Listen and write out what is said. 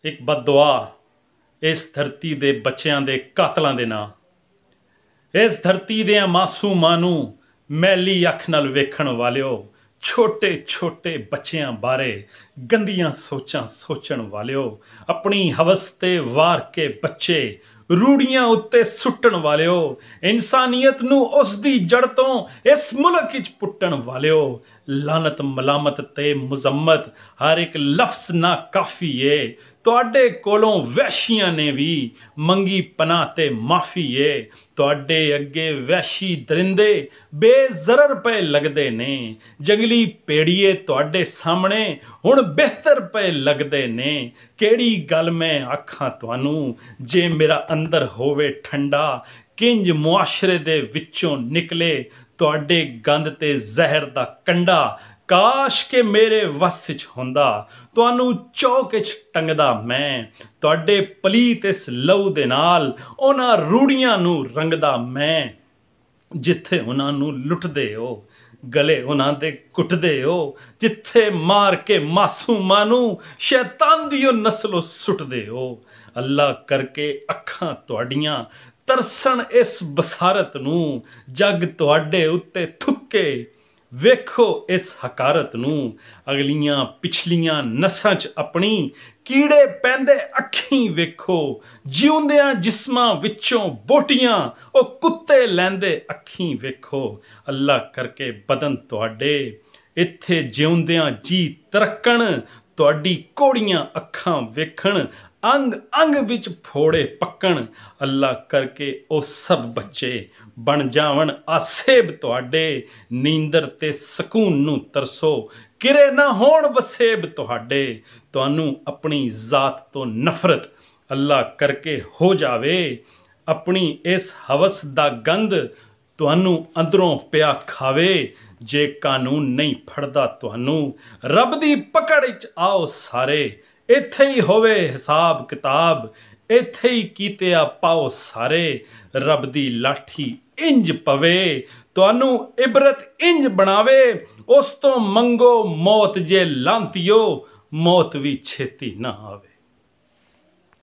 एक बददुआ इस धरती दे बच्चों के कातलों के नां। इस धरती दे मासूमां नूं मैली अख नाल वेखण वालिओ, छोटे छोटे बच्चों बारे गंदियां सोचां सोचण वालिओ, अपनी हवस ते वार के बच्चे रूड़ियां उत्ते सुट्टण वालिओ, इंसानियत नूं उस दी जड़ तों इस मुल्क विच पुट्टण वालिओ, लानत मलामत ते मुजम्मत हर एक लफ्ज ना काफ़ी है। तुहाडे कोलों वैशियां ने भी मंगी पनाह ते माफ़ी है। तुहाडे अगे वैशी दरिंदे बेजरर पे लगदे ने, जंगली भेड़िए तुहाडे सामने हुण बेहतर पे लगदे ने। केड़ी गल मैं आखां तुहानूं, जे मेरा अंदर होवे ठंडा, किंज मुआशरे दे विचों निकले तुहाडे गंद ते जहर दा कंडा। काश के मेरे वस च हुंदा, तुहानूं चौक च टंगदा मैं, तुहाडे पलीत इस लहू दे नाल उन्हां रूड़ियां नूं रंगदा मैं, जिथे उन्हां नूं लुटदे हो गले उन्हां दे कुटदे हो, जिथे मार के मासूमां नूं शैतान दियो नस्लों सुटदे हो। अल्लाह करके अखां तुहाडियां तरसन इस बसारत नूं, जग तुहाडे उत्ते थुके वेखो इस हकारत नूं। अगलियां पिछलियां नसां च अपनी कीड़े पैंदे अखीं वेखो, जिउंदियां जिस्मां विचों बोटियां ओ कुत्ते लैंदे अखीं वेखो। अल्लाह करके बदन तुहाडे इत्थे जिउंदियां जी तरक्कण, तुहाडी कोड़ियां अखां वेखण, अंग अंग विच फोड़े पक्कण। अल्लाह करके ओ सब बच्चे बन जावन आसेब तुहाडे, नींदर ते सकून नूं तरसो, किरे ना होण वसेब तुहाडे। तुहानूं अपनी जात तो नफरत अल्लाह करके हो जावे, अपनी इस हवस दा गंद तुहानूं अंदरों पिया खावे। जे कानून नहीं फड़दा तुहानूं, रब दी पकड़ च आओ सारे, इत्थे ही होवे हिसाब किताब, इत्थे ही कीतिया पाओ सारे। रब दी लाठी इंज पवे, तुहानूं इबरत इंज बनावे, उस तो मंगो मौत जे लांतियो, मौत भी छेती ना आवे।